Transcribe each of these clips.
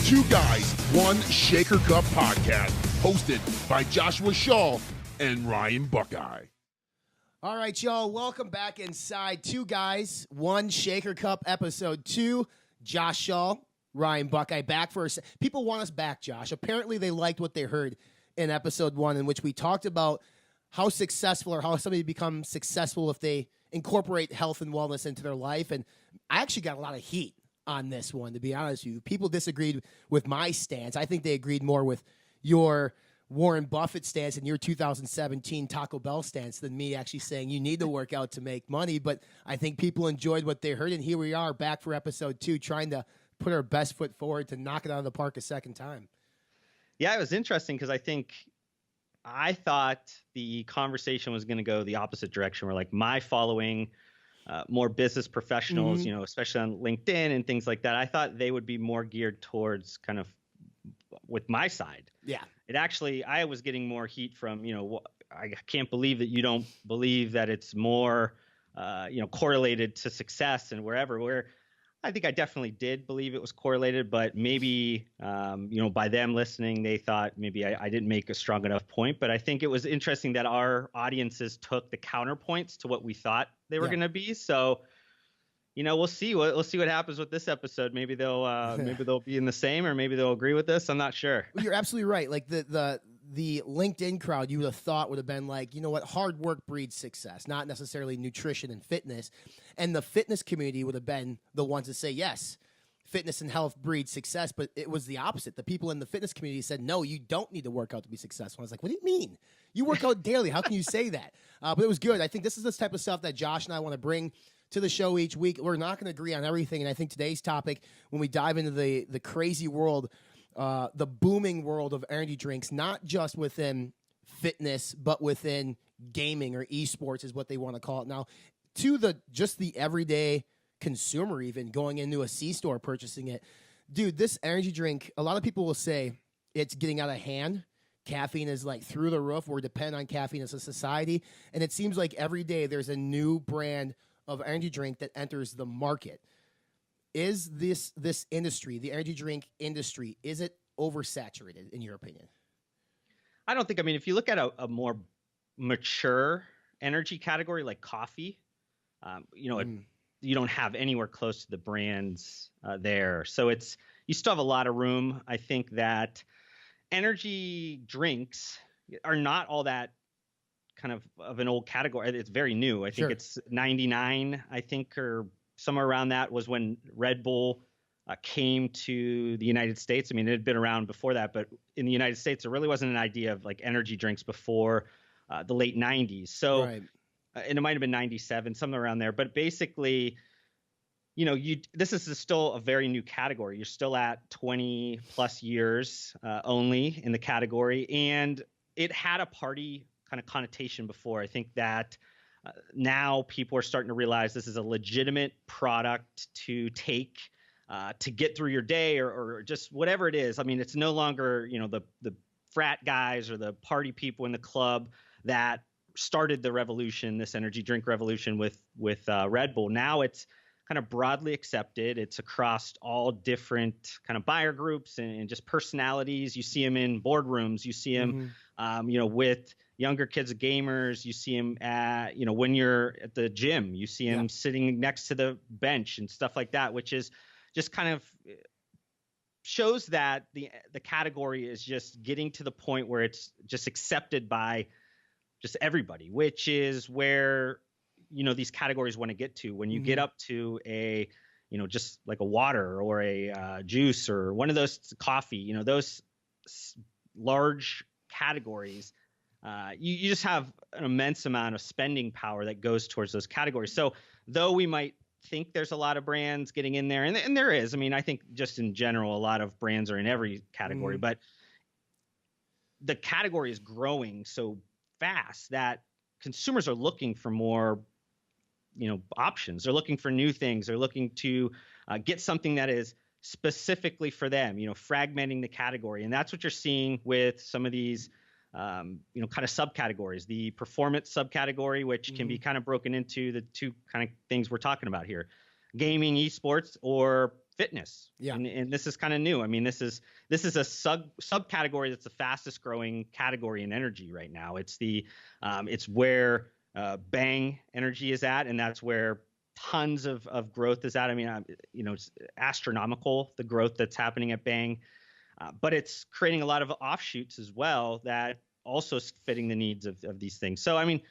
Two Guys, One Shaker Cup podcast, hosted by Joshua Shaw and Ryan Buckeye. All right, y'all, welcome back inside Two Guys, One Shaker Cup, episode 2. Josh Shaw, Ryan Buckeye, back for us. People want us back, Josh. Apparently, they liked what they heard in episode 1, in which we talked about how successful or how somebody becomes successful if they incorporate health and wellness into their life. And I actually got a lot of heat on this one, to be honest with you. People disagreed with my stance. I think they agreed more with your Warren Buffett stance and your 2017 Taco Bell stance than me actually saying you need to work out to make money. But I think people enjoyed what they heard, and here we are back for episode 2, trying to put our best foot forward to knock it out of the park a second time. Yeah, it was interesting because I thought the conversation was going to go the opposite direction, where like my following more business professionals, especially on LinkedIn and things like that, I thought they would be more geared towards kind of with my side. Yeah. I was getting more heat from, I can't believe that you don't believe that it's more, correlated to success and where I think I definitely did believe it was correlated, but maybe, by them listening, they thought maybe I didn't make a strong enough point. But I think it was interesting that our audiences took the counterpoints to what we thought they were going to be. So, we'll see what happens with this episode. Maybe they'll be in the same, or maybe they'll agree with this. I'm not sure. Well, you're absolutely right. Like the LinkedIn crowd, you would have thought would have been like, you know what, hard work breeds success, not necessarily nutrition and fitness. And the fitness community would have been the ones to say, yes, fitness and health breeds success. But it was the opposite. The people in the fitness community said, no, you don't need to work out to be successful. I was like, what do you mean? You work out daily. How can you say that? But it was good. I think this is the type of stuff that Josh and I want to bring to the show each week. We're not going to agree on everything. And I think today's topic, when we dive into the crazy world, the booming world of energy drinks, not just within fitness, but within gaming or esports is what they want to call it now, to the everyday consumer, even going into a C-store purchasing it. Dude, this energy drink, a lot of people will say it's getting out of hand. Caffeine is like through the roof. We're dependent on caffeine as a society. And it seems like every day there's a new brand of energy drink that enters the market. Is this industry, the energy drink industry, is it oversaturated in your opinion? I don't think. I mean, if you look at a more mature energy category like coffee, you don't have anywhere close to the brands there. So you still have a lot of room. I think that energy drinks are not all that kind of an old category. It's very new. I think it's 99, I think, or somewhere around that was when Red Bull came to the United States. I mean, it had been around before that, but in the United States, there really wasn't an idea of like energy drinks before the late 90s. So, and it might have been 97, somewhere around there. But basically, this is still a very new category. You're still at 20 plus years only in the category. And it had a party kind of connotation before. I think that now people are starting to realize this is a legitimate product to take to get through your day or just whatever it is. I mean, it's no longer, the frat guys or the party people in the club that started the revolution, this energy drink revolution with Red Bull. Now it's kind of broadly accepted. It's across all different kind of buyer groups and just personalities. You see them in boardrooms. You see them, with younger kids, gamers. You see them at, when you're at the gym. You see them sitting next to the bench and stuff like that, which is just kind of shows that the category is just getting to the point where it's just accepted by just everybody, which is where these categories want to get to. When you get up to a, just like a water or a juice or one of those coffee, those large categories, you just have an immense amount of spending power that goes towards those categories. So though we might think there's a lot of brands getting in there, and there is, I mean, I think just in general, a lot of brands are in every category, but the category is growing so fast that consumers are looking for more options. They're looking for new things. They're looking to get something that is specifically for them, fragmenting the category. And that's what you're seeing with some of these, kind of subcategories. The performance subcategory, which can be kind of broken into the two kind of things we're talking about here. Gaming, esports, or fitness. Yeah. And this is kind of new. I mean, this is a subcategory that's the fastest growing category in energy right now. It's where Bang Energy is at, and that's where tons of growth is at. I mean, it's astronomical, the growth that's happening at Bang, but it's creating a lot of offshoots as well that also fitting the needs of these things. So, I mean,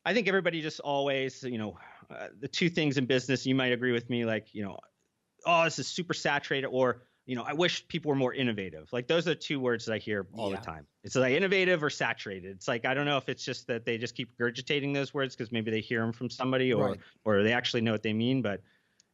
I think everybody just always, the two things in business, you might agree with me, like, oh, this is super saturated, or, I wish people were more innovative. Like, those are the two words that I hear all the time. It's like innovative or saturated. It's like, I don't know if it's just that they just keep regurgitating those words because maybe they hear them from somebody, or they actually know what they mean. But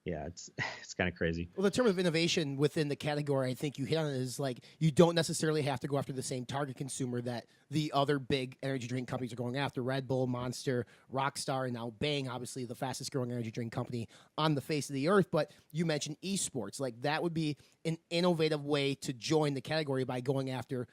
yeah, it's kind of crazy. Well, the term of innovation within the category, I think you hit on it, is like you don't necessarily have to go after the same target consumer that the other big energy drink companies are going after. Red Bull, Monster, Rockstar, and now Bang, obviously the fastest growing energy drink company on the face of the earth. But you mentioned esports. Like, that would be an innovative way to join the category by going after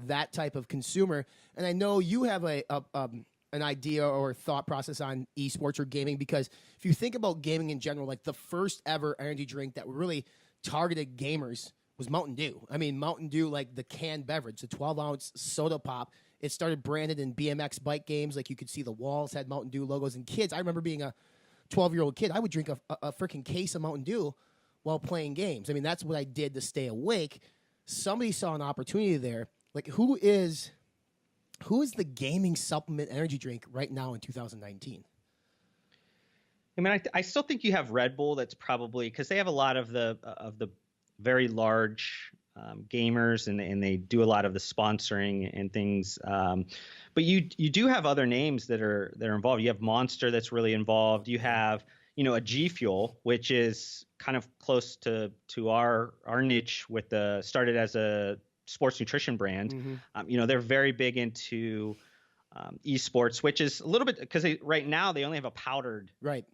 that type of consumer. And I know you have an idea or thought process on esports or gaming, because if you think about gaming in general, like the first ever energy drink that really targeted gamers was Mountain Dew. I mean, Mountain Dew, like the canned beverage, the 12-ounce soda pop, it started branded in BMX bike games. Like, you could see the walls had Mountain Dew logos. And kids, I remember being a 12-year-old kid, I would drink a freaking case of Mountain Dew while playing games. I mean, that's what I did to stay awake. Somebody saw an opportunity there. Like, who is the gaming supplement energy drink right now in 2019? I mean, I still think you have Red Bull. That's probably because they have a lot of the very large gamers, and they do a lot of the sponsoring and things. But you do have other names that are involved. You have Monster that's really involved. You have a G Fuel, which is kind of close to our niche with started as a sports nutrition brand. Mm-hmm. They're very big into esports, which is a little bit because right now they only have a powdered. Right.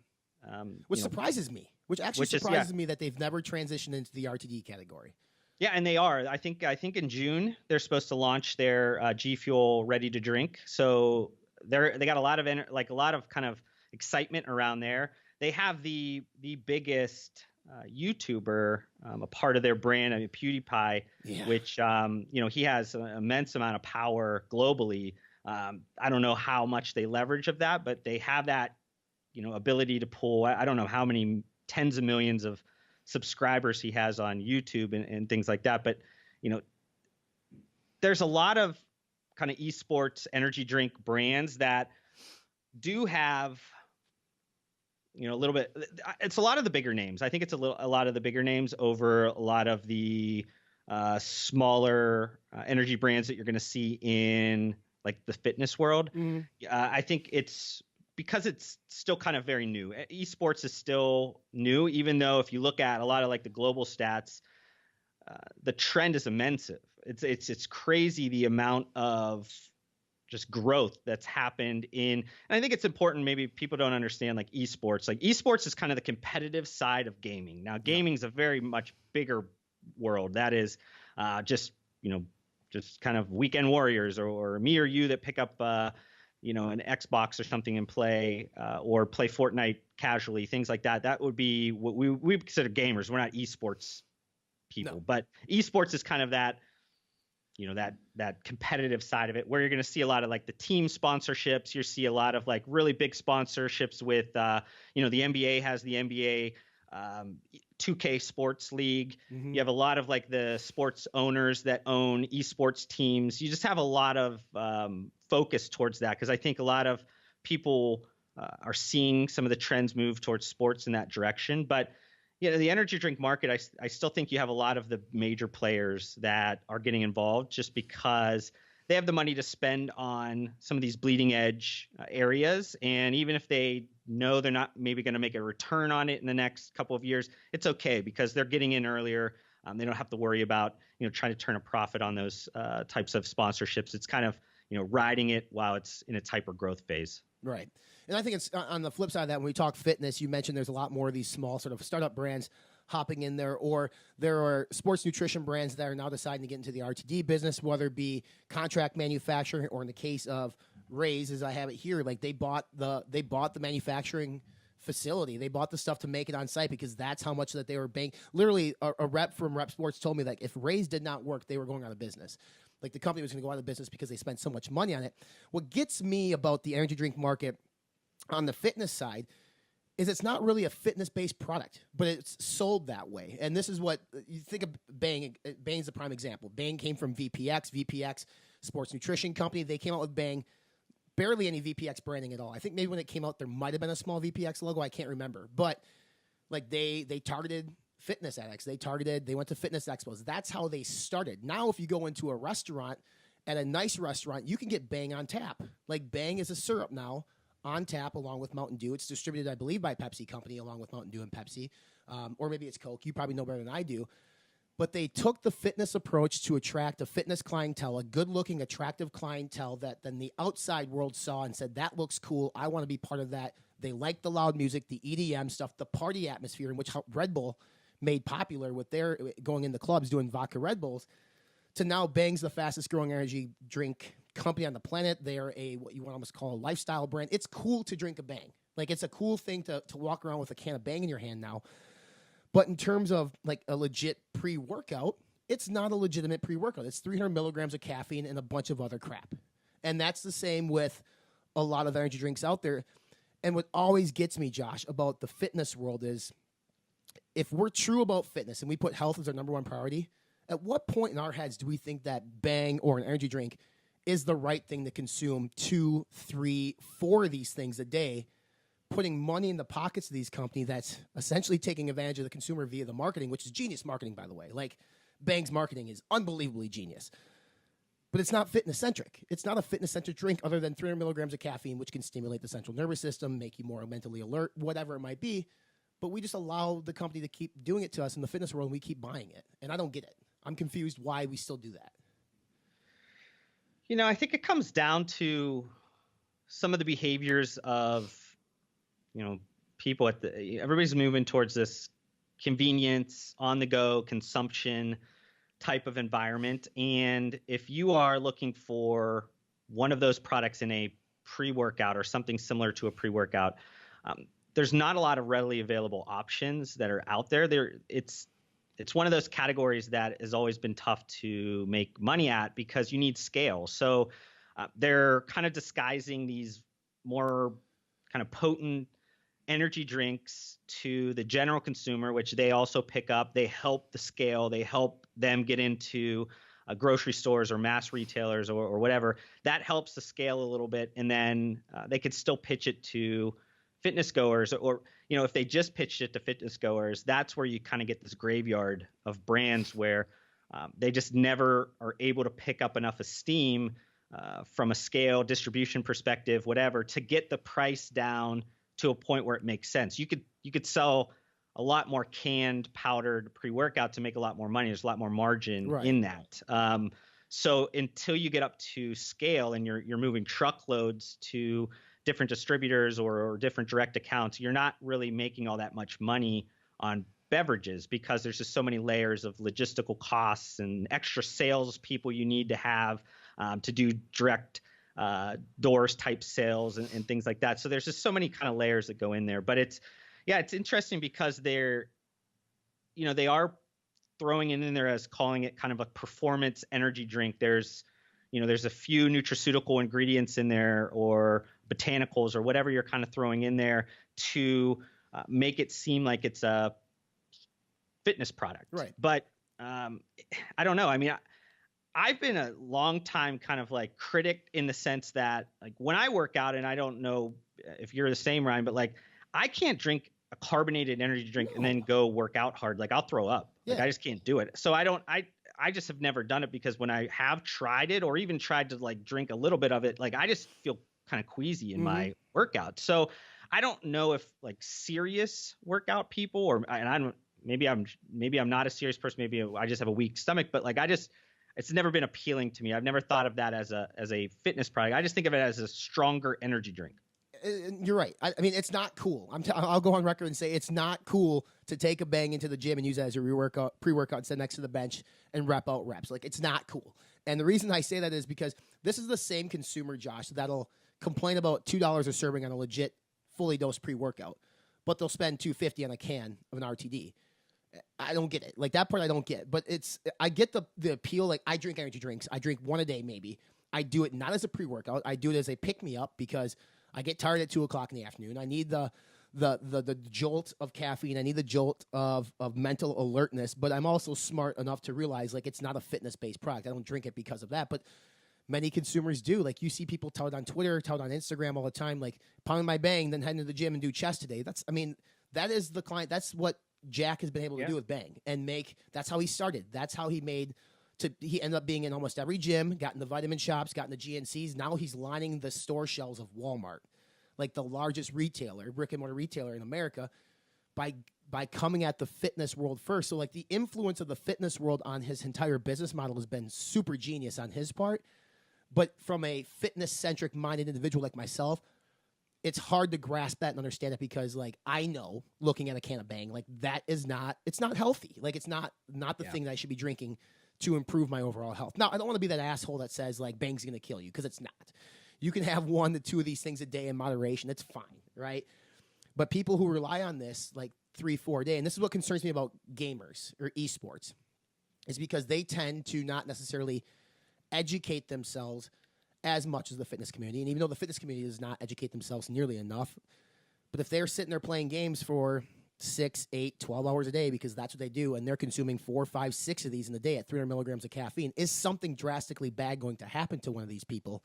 Which surprises me. Which surprises me that they've never transitioned into the RTD category. Yeah, and they are. I think in June they're supposed to launch their G Fuel ready to drink. So they got a lot of kind of excitement around there. They have the biggest YouTuber, a part of their brand, I mean, PewDiePie, which he has an immense amount of power globally. I don't know how much they leverage of that, but they have that ability to pull. I don't know how many tens of millions of subscribers he has on YouTube and things like that. But there's a lot of kind of esports energy drink brands that do have a little bit. It's a lot of the bigger names. I think it's a lot of the bigger names over a lot of the smaller energy brands that you're going to see in like the fitness world. Mm-hmm. I think it's because it's still kind of very new. Esports is still new, even though if you look at a lot of like the global stats, the trend is immense. It's crazy the amount of just growth that's happened and I think it's important. Maybe people don't understand like esports. Like esports is kind of the competitive side of gaming. Now gaming is a very much bigger world. That is just kind of weekend warriors or me or you that pick up an Xbox or something and play or play Fortnite casually, things like that. That would be what we consider gamers. We're not esports people, but esports is kind of that, that competitive side of it where you're going to see a lot of like the team sponsorships. You see a lot of like really big sponsorships with, the NBA has the NBA 2K Sports League. Mm-hmm. You have a lot of like the sports owners that own esports teams. You just have a lot of focus towards that because I think a lot of people are seeing some of the trends move towards sports in that direction. But the energy drink market, I still think you have a lot of the major players that are getting involved just because they have the money to spend on some of these bleeding edge areas. And even if they know they're not maybe going to make a return on it in the next couple of years, it's okay because they're getting in earlier. They don't have to worry about, trying to turn a profit on those types of sponsorships. It's kind of, riding it while it's in its hyper growth phase. Right. And I think it's on the flip side of that, when we talk fitness, you mentioned there's a lot more of these small sort of startup brands hopping in there, or there are sports nutrition brands that are now deciding to get into the RTD business, whether it be contract manufacturing or in the case of Raise, as I have it here, like they bought the manufacturing facility. They bought the stuff to make it on site because that's how much that they were paying. Literally, a rep from Rep Sports told me that if Rays did not work, they were going out of business. Like the company was going to go out of business because they spent so much money on it. What gets me about the energy drink market on the fitness side is it's not really a fitness-based product, but it's sold that way. And this is what you think of Bang. Bang's a prime example. Bang came from VPX Sports Nutrition Company. They came out with Bang. Barely any VPX branding at all. I think maybe when it came out, there might have been a small VPX logo. I can't remember. But like they targeted fitness addicts. They went to fitness expos. That's how they started. Now, if you go into a restaurant, at a nice restaurant, you can get Bang on tap. Like Bang is a syrup now on tap along with Mountain Dew. It's distributed, I believe, by Pepsi Company along with Mountain Dew and Pepsi. Or maybe it's Coke. You probably know better than I do. But they took the fitness approach to attract a fitness clientele, a good-looking, attractive clientele that then the outside world saw and said, that looks cool. I want to be part of that. They liked the loud music, the EDM stuff, the party atmosphere, in which Red Bull made popular with their going into clubs doing vodka Red Bulls, to now Bang's the fastest-growing energy drink company on the planet. They are what you want to almost call a lifestyle brand. It's cool to drink a Bang. Like, it's a cool thing to walk around with a can of Bang in your hand now. But in terms of like a legit pre-workout, it's not a legitimate pre-workout. It's 300 milligrams of caffeine and a bunch of other crap. And that's the same with a lot of energy drinks out there. And what always gets me, Josh, about the fitness world is if we're true about fitness and we put health as our number one priority, at what point in our heads do we think that Bang or an energy drink is the right thing to consume 2, 3, 4 of these things a day, putting money in the pockets of these companies that's essentially taking advantage of the consumer via the marketing, which is genius marketing, by the way. Like, Bang's marketing is unbelievably genius. But it's not fitness-centric. It's not a fitness-centric drink other than 300 milligrams of caffeine, which can stimulate the central nervous system, make you more mentally alert, whatever it might be. But we just allow the company to keep doing it to us in the fitness world, and we keep buying it. And I don't get it. I'm confused why we still do that. You know, I think it comes down to some of the behaviors of, you know, people everybody's moving towards this convenience, on the go consumption type of environment. And if you are looking for one of those products in a pre-workout or something similar to a pre-workout, there's not a lot of readily available options that are out there. It's one of those categories that has always been tough to make money at because you need scale. So they're kind of disguising these more kind of potent energy drinks to the general consumer, which they also pick up. They help the scale. They help them get into grocery stores or mass retailers or whatever. That helps the scale a little bit. And then they could still pitch it to fitness goers, or, you know, if they just pitched it to fitness goers, that's where you kind of get this graveyard of brands where they just never are able to pick up enough esteem from a scale, distribution perspective, whatever, to get the price down to a point where it makes sense. You could sell a lot more canned, powdered pre-workout to make a lot more money. There's a lot more margin in that. So until you get up to scale and you're moving truckloads to different distributors or different direct accounts, you're not really making all that much money on beverages because there's just so many layers of logistical costs and extra sales people you need to have to do direct doors type sales and things like that. So there's just so many kind of layers that go in there. But it's interesting because they are throwing it in there as calling it kind of a performance energy drink. There's a few nutraceutical ingredients in there or botanicals or whatever you're kind of throwing in there to make it seem like it's a fitness product. Right. But I don't know. I mean, I've been a long time kind of like critic in the sense that like when I work out, and I don't know if you're the same, Ryan, but like I can't drink a carbonated energy drink and then go work out hard. Like I'll throw up. Like I just can't do it. So I just have never done it because when I have tried it or even tried to like drink a little bit of it, like I just feel kind of queasy in my workout. So I don't know if like serious workout people maybe I'm not a serious person. Maybe I just have a weak stomach, but like it's never been appealing to me. I've never thought of that as a fitness product. I just think of it as a stronger energy drink. You're right. I mean, it's not cool. I'll go on record and say it's not cool to take a Bang into the gym and use it as a pre-workout and sit next to the bench and rep out reps. Like, it's not cool. And the reason I say that is because this is the same consumer, Josh, that'll complain about $2 a serving on a legit, fully dosed pre-workout. but they'll spend $250 on a can of an RTD. I don't get it. Like, that part I don't get. But I get the appeal. Like, I drink energy drinks. I drink one a day maybe. I do it not as a pre-workout. I do it as a pick-me-up because I get tired at 2 o'clock in the afternoon. I need the jolt of caffeine. I need the jolt of mental alertness. But I'm also smart enough to realize, like, it's not a fitness-based product. I don't drink it because of that. But many consumers do. Like, you see people tout on Twitter, tout on Instagram all the time, like, pound my bang, then head to the gym and do chest today. That is the client. That's what Jack has been able to do with Bang and that's how he started. That's how he he ended up being in almost every gym, got in the vitamin shops, got in the GNCs. Now he's lining the store shelves of Walmart, like the largest retailer, brick and mortar retailer in America, by coming at the fitness world first. So, like, the influence of the fitness world on his entire business model has been super genius on his part. But from a fitness-centric minded individual like myself, it's hard to grasp that and understand it because, like, I know looking at a can of Bang, like, it's not healthy. Like, it's not the thing that I should be drinking to improve my overall health. Now, I don't want to be that asshole that says, like, Bang's going to kill you, because it's not. You can have 1 to 2 of these things a day in moderation. It's fine, right? But people who rely on this, like, 3-4 a day, and this is what concerns me about gamers or esports, is because they tend to not necessarily educate themselves as much as the fitness community. And even though the fitness community does not educate themselves nearly enough, but if they're sitting there playing games for 6, 8, 12 hours a day, because that's what they do, and they're consuming 4, 5, 6 of these in a day at 300 milligrams of caffeine, is something drastically bad going to happen to one of these people,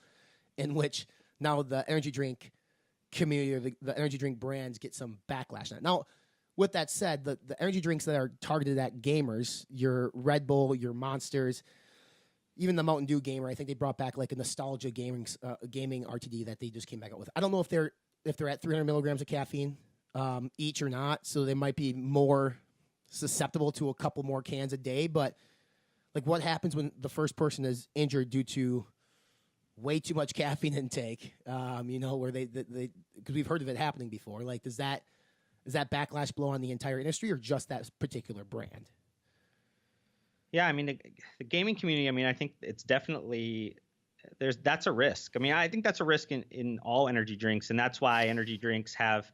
in which now the energy drink community or the energy drink brands get some backlash. Now, with that said, the energy drinks that are targeted at gamers, your Red Bull, your Monsters, even the Mountain Dew gamer, I think they brought back like a nostalgia gaming RTD that they just came back out with. I don't know if they're at 300 milligrams of caffeine each or not, so they might be more susceptible to a couple more cans a day. But, like, what happens when the first person is injured due to way too much caffeine intake? Where they because we've heard of it happening before. Like, does that backlash blow on the entire industry or just that particular brand? Yeah, I mean, the gaming community, I mean, I think it's definitely that's a risk. I mean, I think that's a risk in all energy drinks, and that's why energy drinks have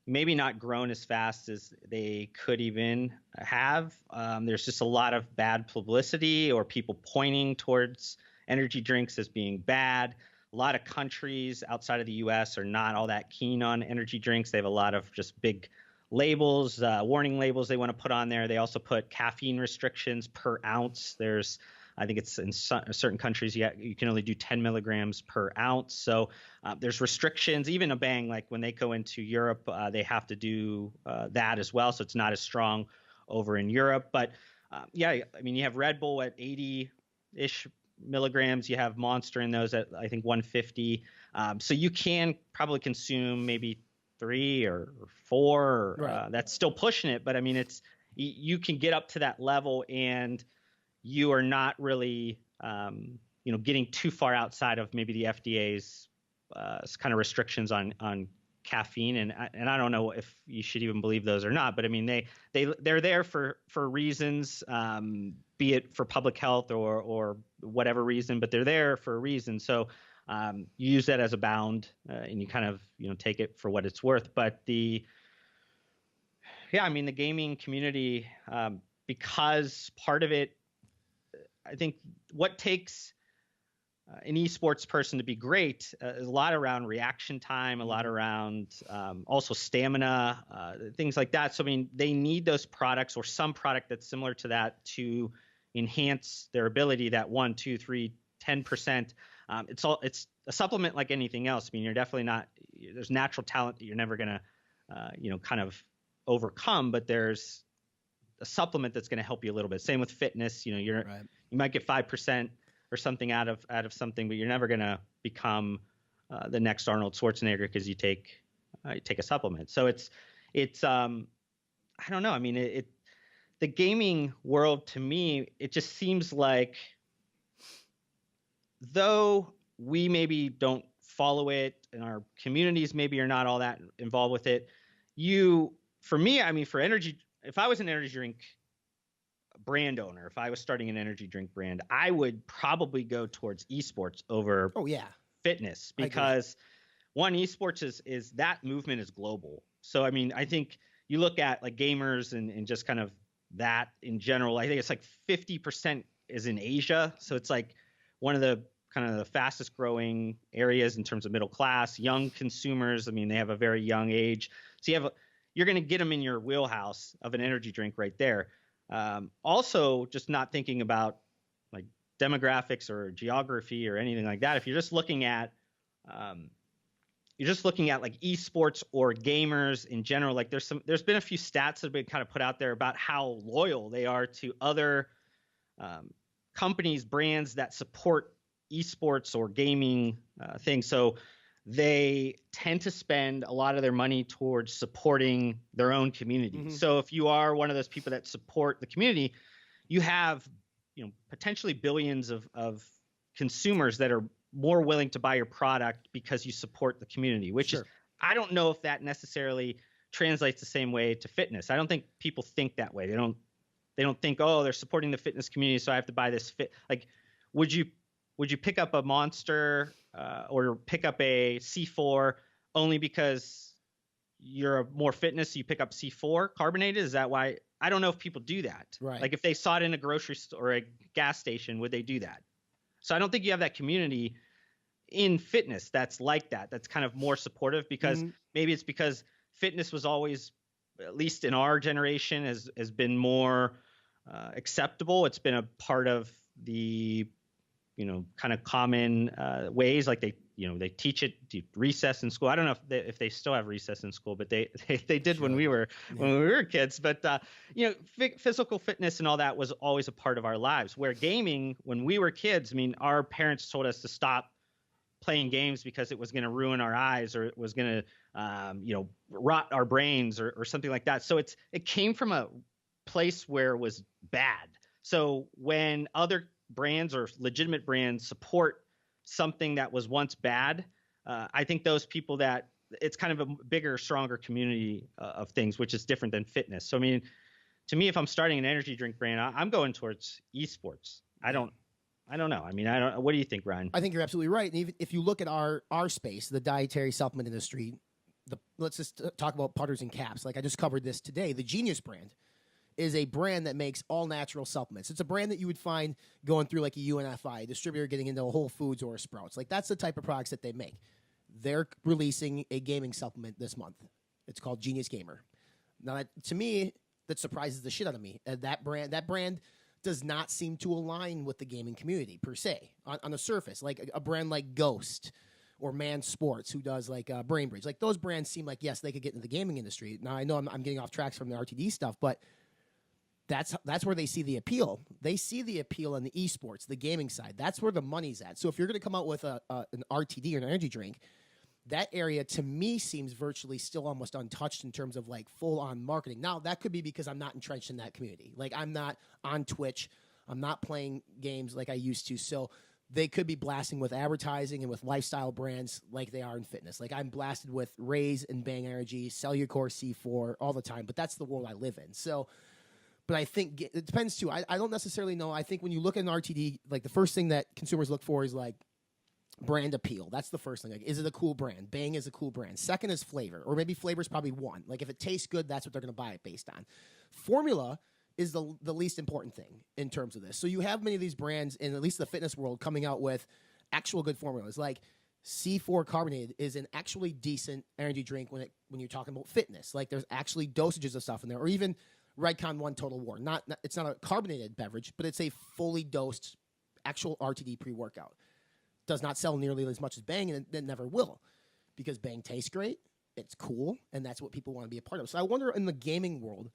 maybe not grown as fast as they could even have. There's just a lot of bad publicity or people pointing towards energy drinks as being bad. A lot of countries outside of the U.S. are not all that keen on energy drinks. They have a lot of just big labels, warning labels they want to put on there. They also put caffeine restrictions per ounce. I think it's in certain countries you can only do 10 milligrams per ounce. So there's restrictions. Even a Bang, like when they go into Europe, they have to do that as well. So it's not as strong over in Europe. But I mean, you have Red Bull at 80-ish milligrams. You have Monster in those at, I think, 150. So you can probably consume maybe 3 or 4. Right. That's still pushing it, but I mean, you can get up to that level, and you are not really, getting too far outside of maybe the FDA's kind of restrictions on caffeine. And I don't know if you should even believe those or not, but I mean, they're there for reasons, be it for public health or whatever reason, but they're there for a reason. So you use that as a bound, and you kind of, take it for what it's worth. But the gaming community, because part of it, I think what takes an esports person to be great is a lot around reaction time, a lot around also stamina, things like that. So, I mean, they need those products or some product that's similar to that to enhance their ability, that 1, 2, 3, 10%. It's a supplement like anything else. I mean, you're definitely not, there's natural talent that you're never going to, kind of overcome, but there's a supplement that's going to help you a little bit. Same with fitness. You might get 5% or something out of something, but you're never going to become the next Arnold Schwarzenegger because you take a supplement. So it's I don't know. I mean, the gaming world, to me, it just seems like, though we maybe don't follow it and our communities maybe are not all that involved with it, for me, I mean, if I was an energy drink brand owner, if I was starting an energy drink brand, I would probably go towards esports over fitness, because one, esports is that movement is global. So I mean, I think you look at like gamers and just kind of that in general. I think it's like 50% is in Asia. So it's like one of the kind of the fastest growing areas in terms of middle class, young consumers. I mean, they have a very young age. So you're going to get them in your wheelhouse of an energy drink right there. Also, just not thinking about like demographics or geography or anything like that. If you're just looking at like esports or gamers in general, like there's been a few stats that have been kind of put out there about how loyal they are to other companies, brands that support esports or gaming things. So they tend to spend a lot of their money towards supporting their own community. Mm-hmm. So if you are one of those people that support the community, you have, potentially billions of consumers that are more willing to buy your product because you support the community, which is, I don't know if that necessarily translates the same way to fitness. I don't think people think that way. They don't think, oh, they're supporting the fitness community, so I have to buy this like, would you pick up a Monster or pick up a C4 only because you're more fitness, so you pick up C4 carbonated? Is that why? I don't know if people do that. Right. Like if they saw it in a grocery store or a gas station, would they do that? So I don't think you have that community in fitness that's like that. That's kind of more supportive because maybe it's because fitness was always, at least in our generation, has been more acceptable. It's been a part of the kind of common ways, like they teach it to recess in school. I don't know if they still have recess in school, but they did when we were kids. But physical fitness and all that was always a part of our lives. Where gaming, when we were kids, I mean, our parents told us to stop playing games because it was going to ruin our eyes or it was going to rot our brains or something like that. So it came from a place where it was bad. So when other brands or legitimate brands support something that was once bad, I think those people that it's kind of a bigger, stronger community of things, which is different than fitness. So, I mean, to me, if I'm starting an energy drink brand, I'm going towards esports. I don't know. I mean, what do you think, Ryan? I think you're absolutely right. And even if you look at our space, the dietary supplement industry, let's just talk about putters and caps. Like I just covered this today. The Genius brand is a brand that makes all natural supplements. It's a brand that you would find going through like a UNFI, a distributor getting into a Whole Foods or a Sprouts. Like that's the type of products that they make. They're releasing a gaming supplement this month. It's called Genius Gamer. Now, to me, that surprises the shit out of me. That brand does not seem to align with the gaming community per se on the surface. Like a brand like Ghost or Man Sports, who does like Brain Bridge. Like those brands seem like, yes, they could get into the gaming industry. Now, I know I'm getting off tracks from the RTD stuff, but that's where they see the appeal. They see the appeal in the esports, the gaming side. That's where the money's at. So if you're going to come out with an RTD or an energy drink, that area to me seems virtually still almost untouched in terms of like full-on marketing. Now, that could be because I'm not entrenched in that community. Like I'm not on Twitch. I'm not playing games like I used to. So they could be blasting with advertising and with lifestyle brands like they are in fitness. Like I'm blasted with Raise and Bang Energy, Cellucor C4 all the time, but that's the world I live in. So, but I think it depends too. I don't necessarily know. I think when you look at an RTD, like the first thing that consumers look for is like brand appeal. That's the first thing. Like, is it a cool brand? Bang is a cool brand. Second is flavor, or maybe flavor is probably one. Like if it tastes good, that's what they're going to buy it based on. Formula is the least important thing in terms of this. So you have many of these brands in at least the fitness world coming out with actual good formulas. Like C4 carbonated is an actually decent energy drink when you're talking about fitness. Like there's actually dosages of stuff in there, or even Redcon 1 Total War. It's not a carbonated beverage, but it's a fully dosed actual RTD pre-workout. Does not sell nearly as much as Bang, and it never will, because Bang tastes great, it's cool, and that's what people want to be a part of. So I wonder in the gaming world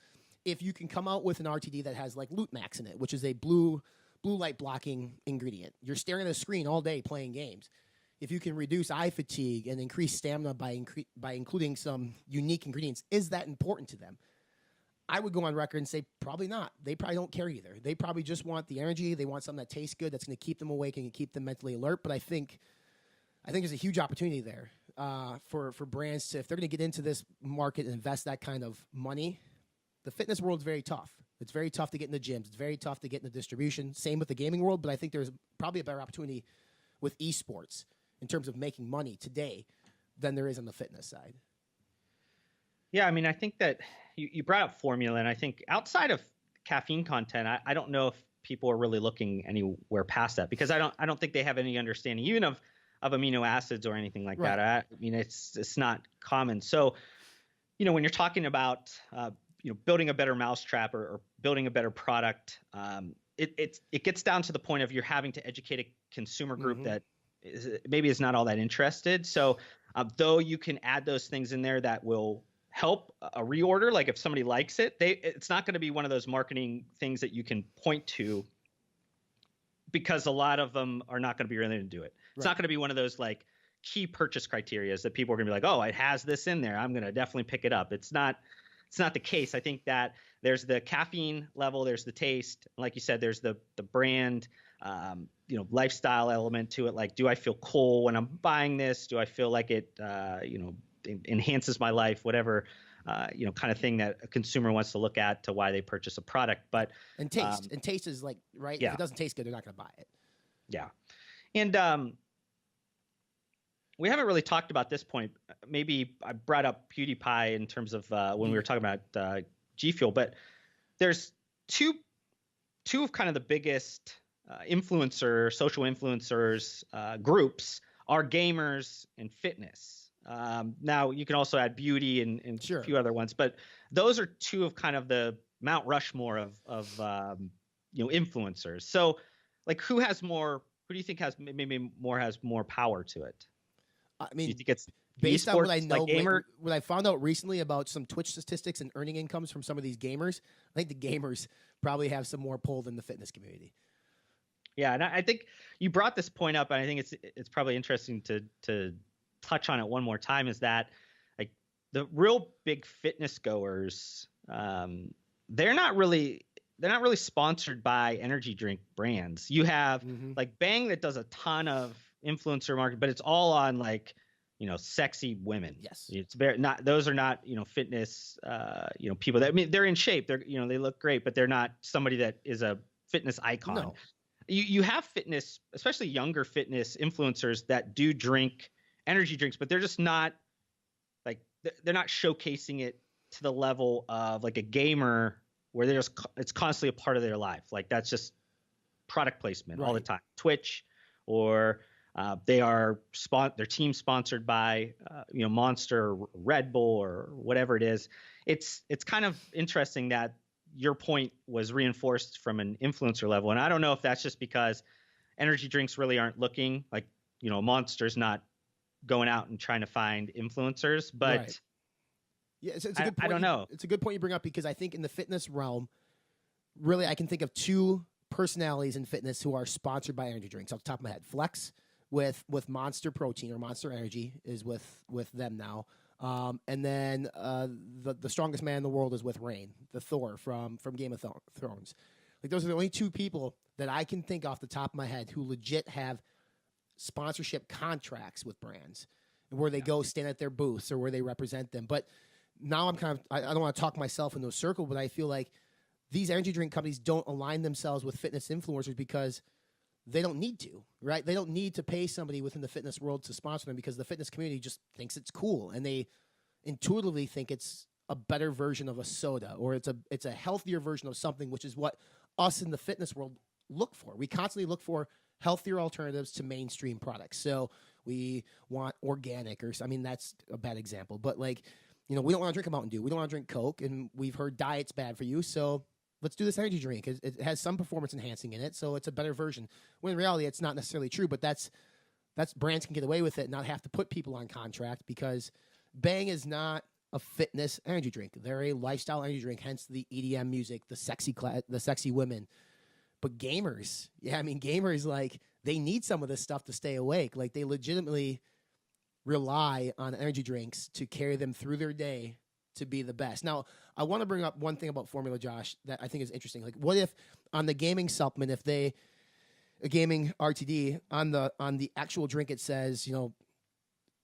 if you can come out with an RTD that has like Loot Max in it, which is a blue light blocking ingredient. You're staring at a screen all day playing games. If you can reduce eye fatigue and increase stamina by including some unique ingredients, is that important to them? I would go on record and say probably not. They probably don't care either. They probably just want the energy. They want something that tastes good, that's going to keep them awake and keep them mentally alert. But I think there's a huge opportunity there for brands to, if they're going to get into this market and invest that kind of money. The fitness world is very tough. It's very tough to get in the gyms. It's very tough to get in the distribution. Same with the gaming world, but I think there's probably a better opportunity with esports in terms of making money today than there is on the fitness side. Yeah, I mean, I think that you brought up formula, and I think outside of caffeine content, I don't know if people are really looking anywhere past that, because I don't think they have any understanding even of amino acids or anything like Right. that. I mean, it's not common. So, when you're talking about building a better mousetrap or building a better product, it gets down to the point of you're having to educate a consumer group that maybe is not all that interested. So though you can add those things in there that will help a reorder, like if somebody likes it, it's not going to be one of those marketing things that you can point to, because a lot of them are not going to be willing to do it. It's not going to be one of those like key purchase criteria that people are going to be like, oh, it has this in there, I'm going to definitely pick it up. It's not the case. I think that there's the caffeine level, there's the taste, like you said, there's the brand, lifestyle element to it. Like, do I feel cool when I'm buying this? Do I feel like it, enhances my life? Whatever, kind of thing that a consumer wants to look at to why they purchase a product. But taste is like, right. Yeah. If it doesn't taste good, they're not going to buy it. Yeah. And we haven't really talked about this point. Maybe I brought up PewDiePie in terms of when we were talking about G Fuel, but there's two of kind of the biggest social influencers groups are gamers and fitness. Now you can also add beauty and Sure. a few other ones, but those are two of kind of the Mount Rushmore of influencers. So like, who do you think has more power to it? I mean, do you think it's based on what I esports, know, like gamer? what I found out recently about some Twitch statistics and earning incomes from some of these gamers, I think the gamers probably have some more pull than the fitness community. Yeah, and I think you brought this point up, and I think it's probably interesting to touch on it one more time. Is that like the real big fitness goers? They're not really sponsored by energy drink brands. You have like Bang that does a ton of influencer marketing, but it's all on like sexy women. Yes, it's those are not fitness people that, I mean, they're in shape, they're they look great, but they're not somebody that is a fitness icon. No. You have fitness, especially younger fitness influencers that do drink energy drinks, but they're just not like, they're not showcasing it to the level of like a gamer where it's constantly a part of their life. Like, that's just product placement all the time. Twitch, or they are their team sponsored by Monster, or Red Bull, or whatever it is. It's kind of interesting that your point was reinforced from an influencer level, and I don't know if that's just because energy drinks really aren't looking like Monster's not going out and trying to find influencers, but. Right. Yeah, it's a good point. I don't know. It's a good point you bring up, because I think in the fitness realm, really, I can think of two personalities in fitness who are sponsored by energy drinks off the top of my head. Flex with Monster Protein or Monster Energy is with them now, and then the strongest man in the world is with Rain, the Thor from Game of Thrones. Like, those are the only two people that I can think off the top of my head who legit have sponsorship contracts with brands, where they go stand at their booths or where they represent them. But now I don't want to talk myself into a circle, but I feel like these energy drink companies don't align themselves with fitness influencers because they don't need to, right? They don't need to pay somebody within the fitness world to sponsor them, because the fitness community just thinks it's cool, and they intuitively think it's a better version of a soda, or it's a healthier version of something, which is what us in the fitness world look for. We constantly look for healthier alternatives to mainstream products. So we want organic, that's a bad example, but like, we don't want to drink a Mountain Dew. We don't want to drink Coke, and we've heard diet's bad for you. So let's do this energy drink. It has some performance enhancing in it, so it's a better version. When in reality, it's not necessarily true, but that's brands can get away with it and not have to put people on contract, because Bang is not a fitness energy drink. They're a lifestyle energy drink, hence the EDM music, the sexy women. But gamers, gamers, like, they need some of this stuff to stay awake. Like, they legitimately rely on energy drinks to carry them through their day to be the best. Now, I want to bring up one thing about formula, Josh, that I think is interesting. Like, what if on the gaming supplement, a gaming RTD, on the actual drink, it says,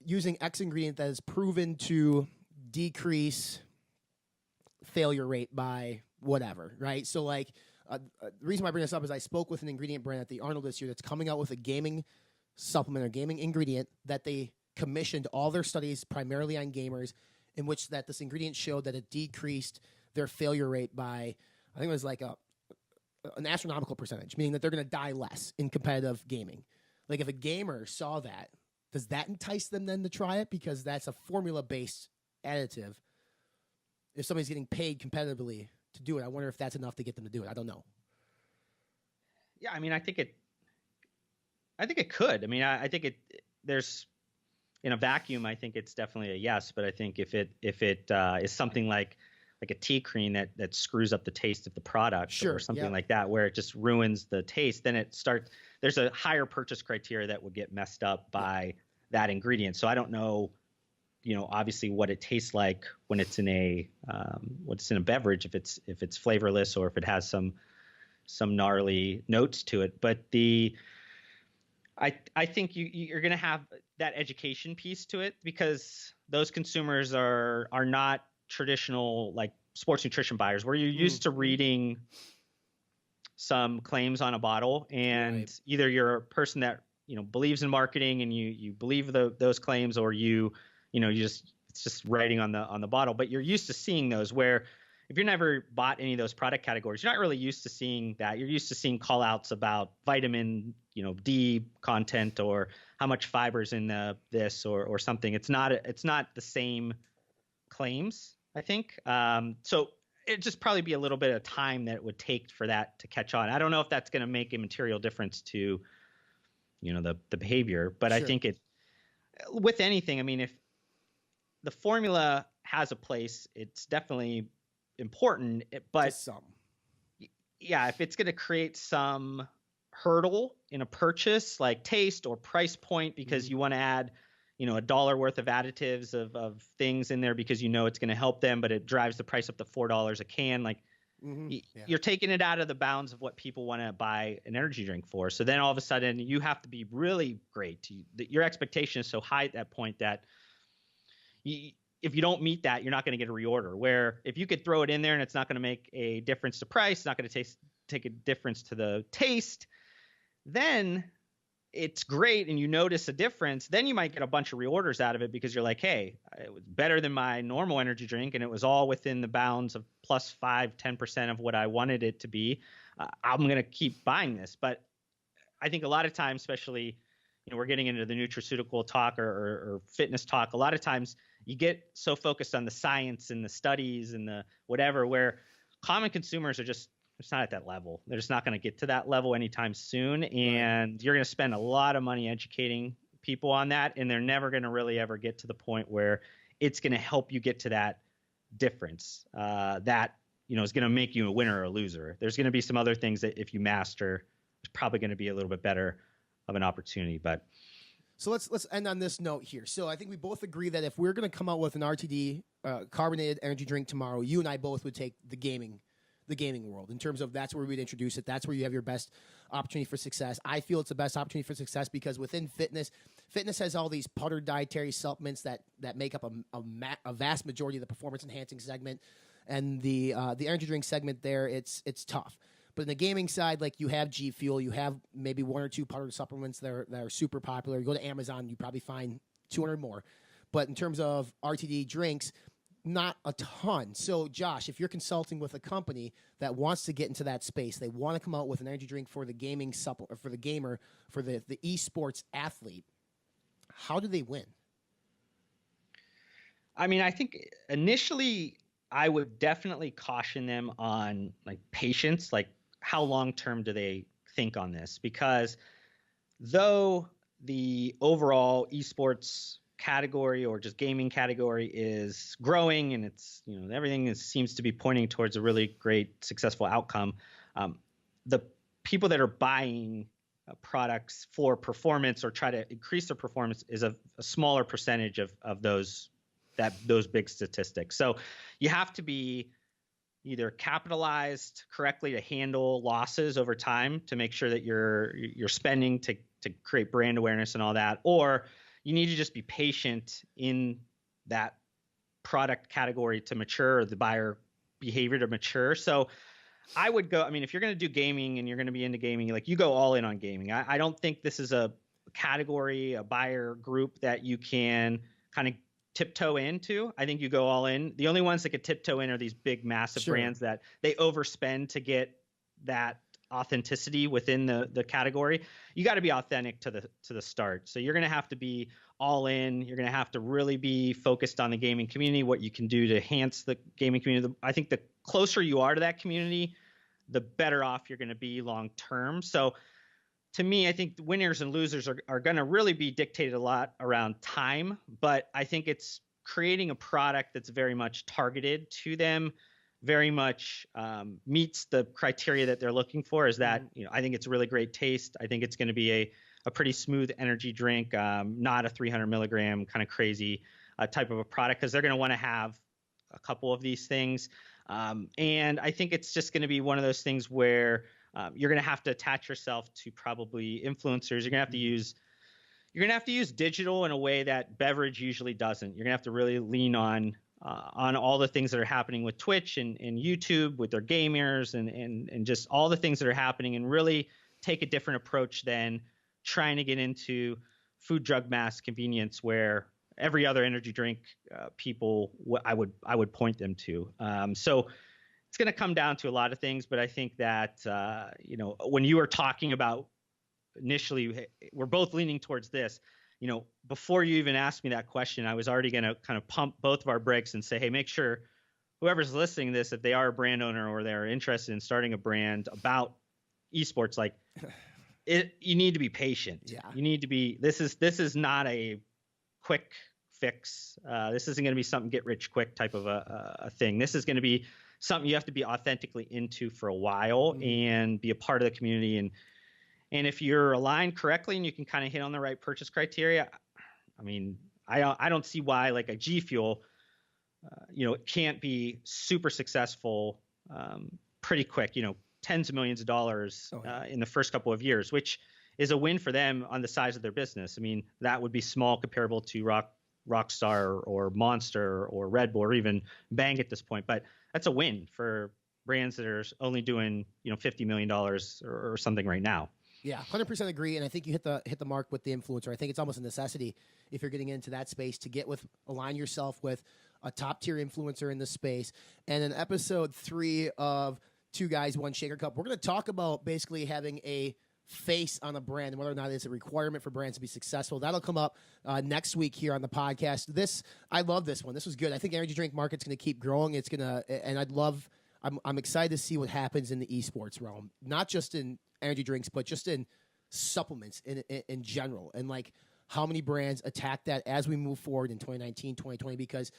using X ingredient that is proven to decrease failure rate by whatever, right? So, like, the reason why I bring this up is I spoke with an ingredient brand at the Arnold this year that's coming out with a gaming supplement or gaming ingredient that they commissioned all their studies primarily on gamers, in which that this ingredient showed that it decreased their failure rate by, I think it was like an astronomical percentage, meaning that they're going to die less in competitive gaming. Like if a gamer saw that, does that entice them then to try it? Because that's a formula-based additive. If somebody's getting paid competitively to do it, I wonder if that's enough to get them to do it. I don't know. Yeah, I mean, I think it could. I mean, I think there's, in a vacuum, I think it's definitely a yes. But I think if it is something like a tea cream that screws up the taste of the product, sure, or something like that, where it just ruins the taste, then there's a higher purchase criteria that would get messed up by that ingredient. So I don't know, obviously what it tastes like when it's in a beverage, if it's flavorless or if it has some gnarly notes to it. But I think you're going to have that education piece to it, because those consumers are not traditional like sports nutrition buyers, where you're used to reading some claims on a bottle, and either you're a person that believes in marketing and you believe those claims, or it's just writing on the bottle. But you're used to seeing those, where if you've never bought any of those product categories, you're not really used to seeing that. You're used to seeing call outs about vitamin D content, or how much fiber's in this or something. It's not the same claims, I think. So it'd just probably be a little bit of time that it would take for that to catch on. I don't know if that's going to make a material difference to, the behavior, but sure. I think with anything, I mean, if the formula has a place, it's definitely important, but yeah, if it's going to create some hurdle in a purchase, like taste or price point, because you want to add $1 worth of additives of things in there because it's going to help them, but it drives the price up to $4 a can. Like you're taking it out of the bounds of what people want to buy an energy drink for. So then all of a sudden you have to be really great. Your expectation is so high at that point that if you don't meet that, you're not going to get a reorder. Where if you could throw it in there and it's not going to make a difference to price, it's not going to take a difference to the taste, then it's great and you notice a difference, then you might get a bunch of reorders out of it, because you're like, hey, it was better than my normal energy drink and it was all within the bounds of plus 5-10% of what I wanted it to be. I'm going to keep buying this. But I think a lot of times, especially, we're getting into the nutraceutical talk or fitness talk, a lot of times you get so focused on the science and the studies and the whatever, where common consumers are just, it's not at that level. They're just not going to get to that level anytime soon. And you're going to spend a lot of money educating people on that. And they're never going to really ever get to the point where it's going to help you get to that difference that, is going to make you a winner or a loser. There's going to be some other things that if you master, it's probably going to be a little bit better of an opportunity. But so let's end on this note here. So I think we both agree that if we're going to come out with an RTD carbonated energy drink tomorrow, you and I both would take the gaming world, in terms of that's where we'd introduce it. That's where you have your best opportunity for success. I feel it's the best opportunity for success because within fitness has all these powdered dietary supplements that make up a vast majority of the performance enhancing segment, and the energy drink segment there, it's tough. But in the gaming side, like you have G Fuel, you have maybe one or two powdered supplements that are super popular. You go to Amazon, you probably find 200 more. But in terms of RTD drinks, not a ton. So, Josh, if you're consulting with a company that wants to get into that space, they want to come out with an energy drink for the gaming for the gamer, for the esports athlete, how do they win? I mean, I think initially I would definitely caution them on like patience, like how long-term do they think on this? Because though the overall esports category or just gaming category is growing and it's, everything seems to be pointing towards a really great successful outcome, the people that are buying products for performance or try to increase their performance is a smaller percentage of those big statistics. So you have to be either capitalized correctly to handle losses over time to make sure that you're spending to create brand awareness and all that, or you need to just be patient in that product category to mature, or the buyer behavior to mature. So I would go, I mean, if you're going to do gaming and you're going to be into gaming, like you go all in on gaming. I don't think this is a category, a buyer group that you can kind of tiptoe into. I think you go all in. The only ones that could tiptoe in are these big, massive brands that they overspend to get that authenticity within the category. You got to be authentic to the start. So you're going to have to be all in. You're going to have to really be focused on the gaming community, what you can do to enhance the gaming community. I think the closer you are to that community, the better off you're going to be long term. So to me, I think the winners and losers are going to really be dictated a lot around time, but I think it's creating a product that's very much targeted to them, very much meets the criteria that they're looking for. Is that, I think it's a really great taste. I think it's going to be a pretty smooth energy drink, not a 300 milligram kind of crazy type of a product, because they're going to want to have a couple of these things. And I think it's just going to be one of those things where you're going to have to attach yourself to probably influencers. You're going to have to use digital in a way that beverage usually doesn't. You're going to have to really lean on all the things that are happening with Twitch and YouTube with their gamers and just all the things that are happening, and really take a different approach than trying to get into food, drug, mass convenience, where every other energy drink people I would point them to. So it's going to come down to a lot of things, but I think that, when you were talking about initially, we're both leaning towards this, before you even asked me that question, I was already going to kind of pump both of our brakes and say, hey, make sure whoever's listening to this, if they are a brand owner or they're interested in starting a brand about esports, like you need to be patient. Yeah. You need to be, this is not a quick fix. This isn't going to be something get rich quick type of a thing. This is going to be something you have to be authentically into for a while and be a part of the community. And if you're aligned correctly and you can kind of hit on the right purchase criteria, I mean, I don't see why like a G Fuel, it can't be super successful pretty quick, tens of millions of dollars in the first couple of years, which is a win for them on the size of their business. I mean, that would be small comparable to Rockstar or Monster or Red Bull or even Bang at this point, but that's a win for brands that are only doing $50 million or something right now. Yeah, 100% agree, and I think you hit the mark with the influencer. I think it's almost a necessity if you're getting into that space to align yourself with a top tier influencer in the space. And in episode 3 of Two Guys, One Shaker Cup, we're going to talk about basically having a face on a brand and whether or not it's a requirement for brands to be successful. That'll come up next week here on the podcast. I love this one. This was good. I think energy drink market's going to keep growing. It's going to, and I'm excited to see what happens in the esports realm, not just in energy drinks, but just in supplements in general, and like how many brands attack that as we move forward in 2019, 2020, because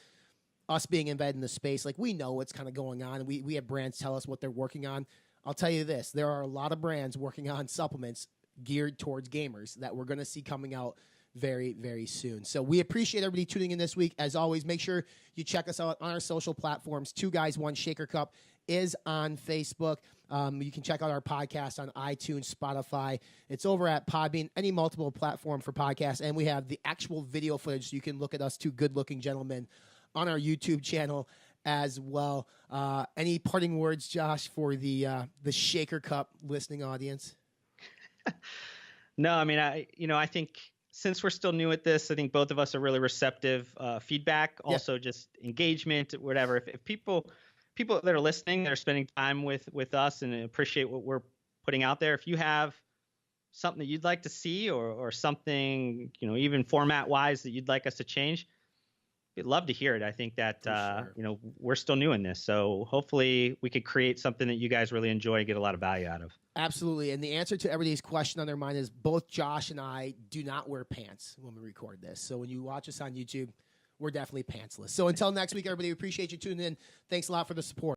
us being embedded in the space, like we know what's kind of going on, and we have brands tell us what they're working on. I'll tell you this, there are a lot of brands working on supplements geared towards gamers that we're going to see coming out very, very soon. So we appreciate everybody tuning in this week. As always, make sure you check us out on our social platforms. Two Guys, One Shaker Cup is on Facebook. You can check out our podcast on iTunes, Spotify. It's over at Podbean, any multiple platform for podcasts. And we have the actual video footage, so you can look at us two good-looking gentlemen on our YouTube channel as well. Any parting words, Josh, for the Shaker Cup listening audience? No, I mean, I think since we're still new at this, I think both of us are really receptive. Feedback, also just engagement, whatever. If people that are listening, that are spending time with us and appreciate what we're putting out there, if you have something that you'd like to see or something, even format wise that you'd like us to change, we'd love to hear it. I think that, sure. We're still new in this. So hopefully we could create something that you guys really enjoy and get a lot of value out of. Absolutely. And the answer to everybody's question on their mind is both Josh and I do not wear pants when we record this. So when you watch us on YouTube, we're definitely pantsless. So until next week, everybody, we appreciate you tuning in. Thanks a lot for the support.